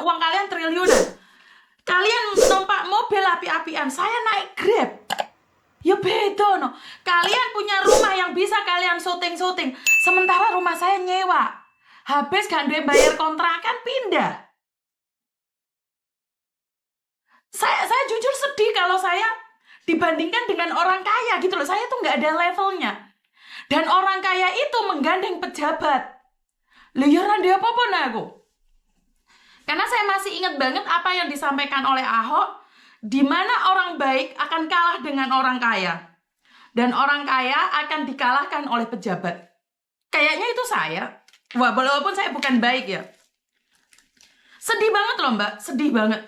uang kalian triliunan. Kalian numpak mobil api-apian, saya naik Grab. Ya beda no. Kalian punya rumah yang bisa kalian syuting-syuting, sementara rumah saya nyewa. Habis gak duwe bayar kontrakan, pindah. Saya jujur sedih kalau saya dibandingkan dengan orang kaya gitu loh. Saya tuh nggak ada levelnya. Dan orang kaya itu menggandeng pejabat. Loh ya randa apa-apa nah aku. Karena saya masih ingat banget apa yang disampaikan oleh Ahok, di mana orang baik akan kalah dengan orang kaya. Dan orang kaya akan dikalahkan oleh pejabat. Kayaknya itu saya. Wah, walaupun saya bukan baik ya. Sedih banget loh Mbak, sedih banget.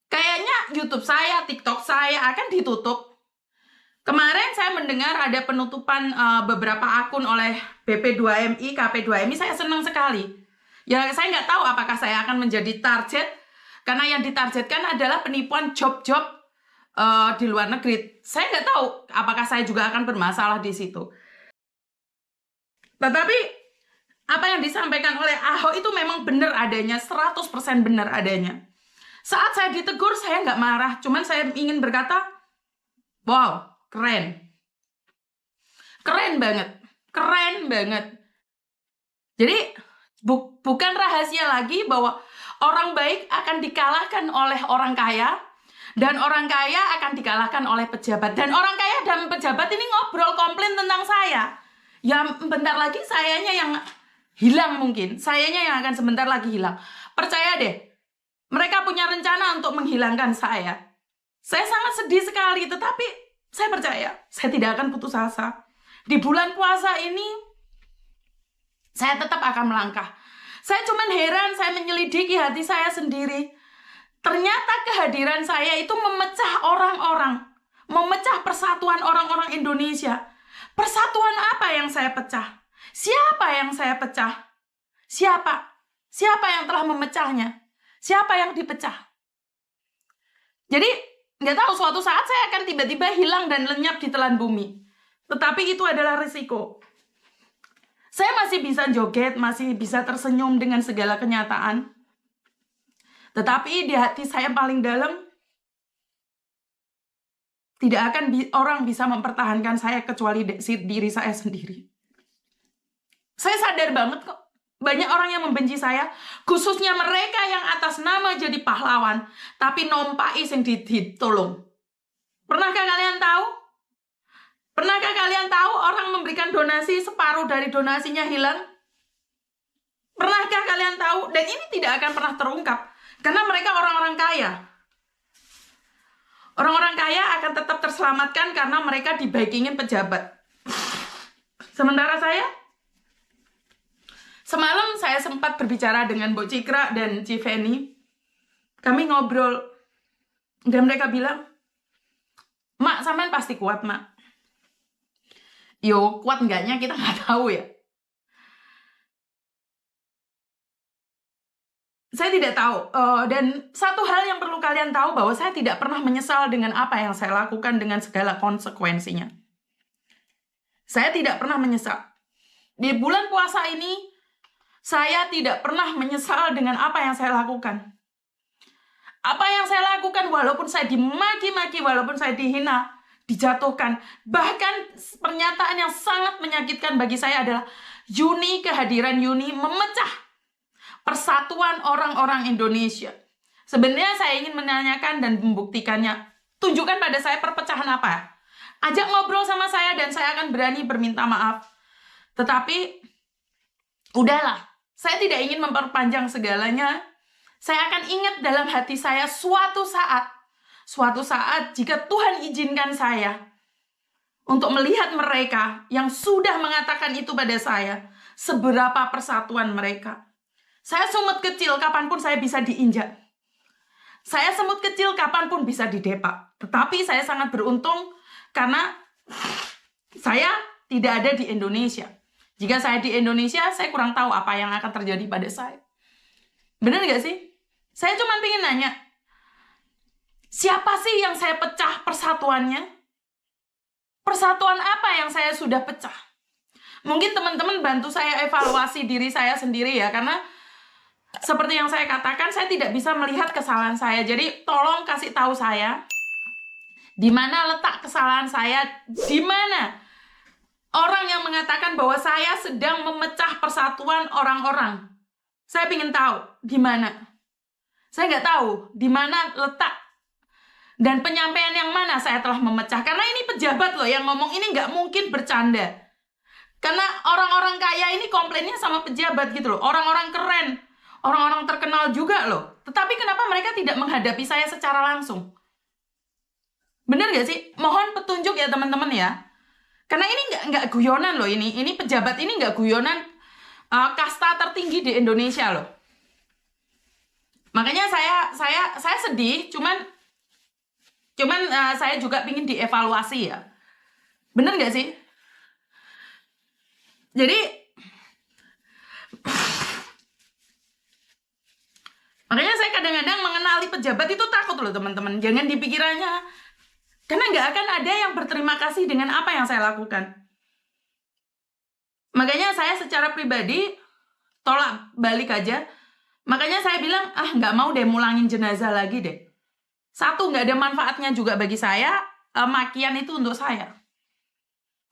Kayaknya YouTube saya, TikTok saya akan ditutup. Kemarin saya mendengar ada penutupan beberapa akun oleh BP2MI, KP2MI, saya senang sekali. Ya saya nggak tahu apakah saya akan menjadi target, karena yang ditargetkan adalah penipuan job-job di luar negeri. Saya nggak tahu apakah saya juga akan bermasalah di situ. Tetapi apa yang disampaikan oleh Ahok itu memang benar adanya, 100% benar adanya. Saat saya ditegur, saya nggak marah. Cuman saya ingin berkata, wow, keren. Keren banget. Keren banget. Jadi, bukan rahasia lagi bahwa orang baik akan dikalahkan oleh orang kaya, dan orang kaya akan dikalahkan oleh pejabat. Dan orang kaya dan pejabat ini ngobrol komplain tentang saya. Ya, bentar lagi sayanya yang hilang mungkin. Sayanya yang akan sebentar lagi hilang. Percaya deh. Mereka punya rencana untuk menghilangkan saya. Saya sangat sedih sekali, tetapi saya percaya saya tidak akan putus asa. Di bulan puasa ini, saya tetap akan melangkah. Saya cuman heran, saya menyelidiki hati saya sendiri. Ternyata kehadiran saya itu memecah orang-orang. Memecah persatuan orang-orang Indonesia. Persatuan apa yang saya pecah? Siapa yang saya pecah? Siapa? Siapa yang telah memecahnya? Siapa yang dipecah? Jadi, nggak tahu suatu saat saya akan tiba-tiba hilang dan lenyap di telan bumi. Tetapi itu adalah risiko. Saya masih bisa joget, masih bisa tersenyum dengan segala kenyataan. Tetapi di hati saya paling dalam, tidak akan orang bisa mempertahankan saya kecuali diri saya sendiri. Saya sadar banget kok. Banyak orang yang membenci saya, khususnya mereka yang atas nama jadi pahlawan, tapi nompai sing ditolong. Pernahkah kalian tahu? Pernahkah kalian tahu orang memberikan donasi, separuh dari donasinya hilang? Pernahkah kalian tahu? Dan ini tidak akan pernah terungkap, karena mereka orang-orang kaya. Orang-orang kaya akan tetap terselamatkan karena mereka dibaikingin pejabat. Sementara semalam saya sempat berbicara dengan Mbok Cikra dan Civeni. Kami ngobrol. Dan mereka bilang, Mak, sampean pasti kuat, Mak. Yo, kuat enggaknya kita nggak tahu ya. Saya tidak tahu. Dan satu hal yang perlu kalian tahu, bahwa saya tidak pernah menyesal dengan apa yang saya lakukan dengan segala konsekuensinya. Saya tidak pernah menyesal. Di bulan puasa ini, saya tidak pernah menyesal dengan apa yang saya lakukan. Apa yang saya lakukan, walaupun saya dimaki-maki, walaupun saya dihina, dijatuhkan. Bahkan pernyataan yang sangat menyakitkan bagi saya adalah kehadiran Yuni memecah persatuan orang-orang Indonesia. Sebenarnya saya ingin menanyakan dan membuktikannya. Tunjukkan pada saya perpecahan apa. Ajak ngobrol sama saya dan saya akan berani berminta maaf. Tetapi, udahlah. Saya tidak ingin memperpanjang segalanya. Saya akan ingat dalam hati saya suatu saat jika Tuhan izinkan saya untuk melihat mereka yang sudah mengatakan itu pada saya, seberapa persatuan mereka. Saya semut kecil, kapanpun saya bisa diinjak. Saya semut kecil, kapanpun bisa didepak. Tetapi saya sangat beruntung karena saya tidak ada di Indonesia. Jika saya di Indonesia, saya kurang tahu apa yang akan terjadi pada saya. Benar gak sih? Saya cuma pengen nanya, siapa sih yang saya pecah persatuannya? Persatuan apa yang saya sudah pecah? Mungkin teman-teman bantu saya evaluasi diri saya sendiri ya, karena Seperti yang saya katakan, saya tidak bisa melihat kesalahan saya. Jadi tolong kasih tahu saya di mana letak kesalahan saya, di mana orang yang mengatakan bahwa saya sedang memecah persatuan orang-orang. Saya ingin tahu di mana. Saya nggak tahu di mana letak dan penyampaian yang mana saya telah memecah. Karena ini pejabat loh yang ngomong, ini nggak mungkin bercanda. Karena orang-orang kaya ini komplainnya sama pejabat gitu loh. Orang-orang keren, orang-orang terkenal juga loh. Tetapi kenapa mereka tidak menghadapi saya secara langsung? Bener gak sih? Mohon petunjuk ya teman-teman ya. Karena ini nggak guyonan loh ini. Ini pejabat ini nggak guyonan, kasta tertinggi di Indonesia loh. Makanya saya sedih, cuman saya juga ingin dievaluasi ya. Bener nggak sih? Jadi makanya saya kadang-kadang mengenali pejabat itu takut loh teman-teman. Jangan dipikirannya, karena nggak akan ada yang berterima kasih dengan apa yang saya lakukan. Makanya saya secara pribadi tolak balik aja. Makanya saya bilang, nggak mau deh mulangin jenazah lagi deh. Satu, nggak ada manfaatnya juga bagi saya, makian itu untuk saya.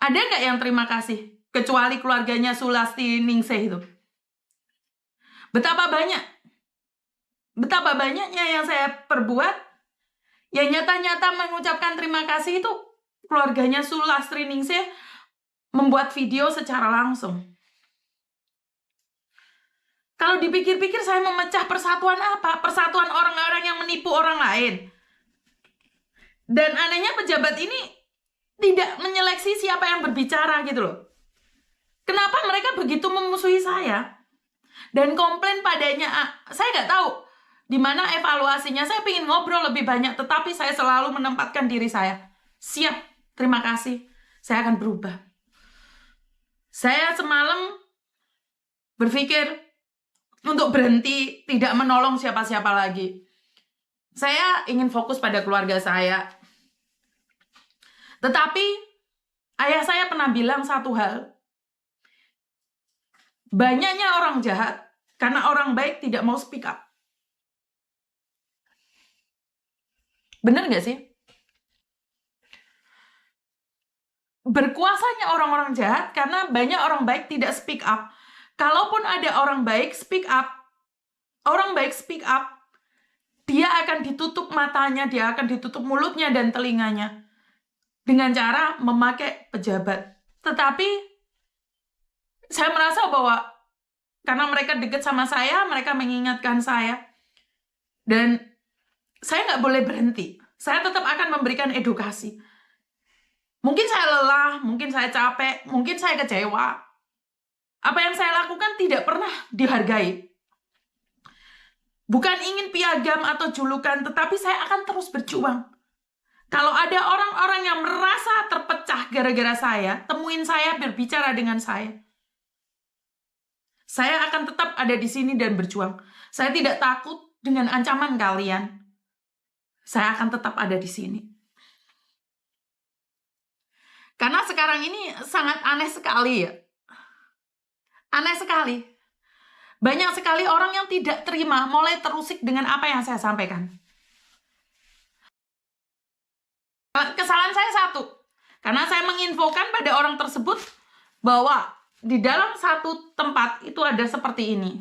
Ada nggak yang terima kasih? Kecuali keluarganya Sulasti Ningsih itu. Betapa banyaknya yang saya perbuat, yang nyata-nyata mengucapkan terima kasih itu keluarganya Sulasti Ningsih membuat video secara langsung. Kalau dipikir-pikir saya memecah persatuan apa? Persatuan orang-orang yang menipu orang lain. Dan anehnya pejabat ini tidak menyeleksi siapa yang berbicara gitu loh. Kenapa mereka begitu memusuhi saya? Dan komplain padanya, saya nggak tahu di mana evaluasinya. Saya ingin ngobrol lebih banyak, tetapi saya selalu menempatkan diri saya. Siap, terima kasih, saya akan berubah. Saya semalam berpikir untuk berhenti, tidak menolong siapa-siapa lagi. Saya ingin fokus pada keluarga saya. Tetapi ayah saya pernah bilang satu hal. Banyaknya orang jahat karena orang baik tidak mau speak up. Bener gak sih? Berkuasanya orang-orang jahat karena banyak orang baik tidak speak up. Kalaupun ada orang baik speak up, dia akan ditutup matanya, dia akan ditutup mulutnya dan telinganya dengan cara memakai pejabat. Tetapi saya merasa bahwa karena mereka dekat sama saya, mereka mengingatkan saya, dan saya nggak boleh berhenti. Saya tetap akan memberikan edukasi. Mungkin saya lelah, mungkin saya capek, mungkin saya kecewa. Apa yang saya lakukan tidak pernah dihargai. Bukan ingin piagam atau julukan, tetapi saya akan terus berjuang. Kalau ada orang-orang yang merasa terpecah gara-gara saya, temuin saya, berbicara dengan saya. Saya akan tetap ada di sini dan berjuang. Saya tidak takut dengan ancaman kalian. Saya akan tetap ada di sini. Karena sekarang ini sangat aneh sekali ya. Aneh sekali. Banyak sekali orang yang tidak terima, mulai terusik dengan apa yang saya sampaikan. Kesalahan saya satu. Karena saya menginfokan pada orang tersebut bahwa di dalam satu tempat itu ada seperti ini.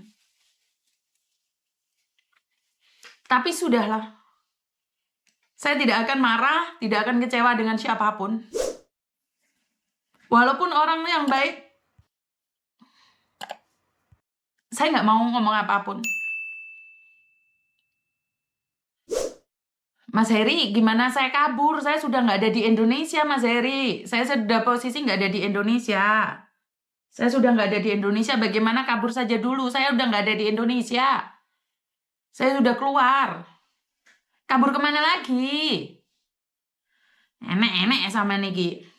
Tapi sudahlah. Saya tidak akan marah, tidak akan kecewa dengan siapapun. Walaupun orang yang baik, saya nggak mau ngomong apapun. Mas Heri, gimana saya kabur? Saya sudah nggak ada di Indonesia, Mas Heri. Saya sudah posisi nggak ada di Indonesia. Saya sudah nggak ada di Indonesia. Bagaimana kabur saja dulu? Saya udah nggak ada di Indonesia. Saya sudah keluar. Kabur kemana lagi? Enek-enek sama Niki.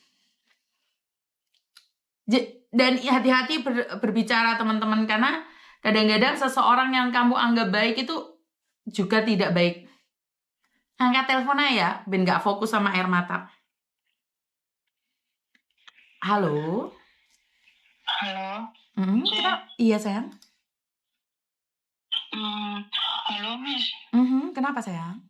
Dan hati-hati berbicara teman-teman, karena kadang-kadang seseorang yang kamu anggap baik itu juga tidak baik. Angkat teleponnya ya, ben gak fokus sama air mata. Halo? Halo? Iya sayang. Halo Miss, Kenapa sayang?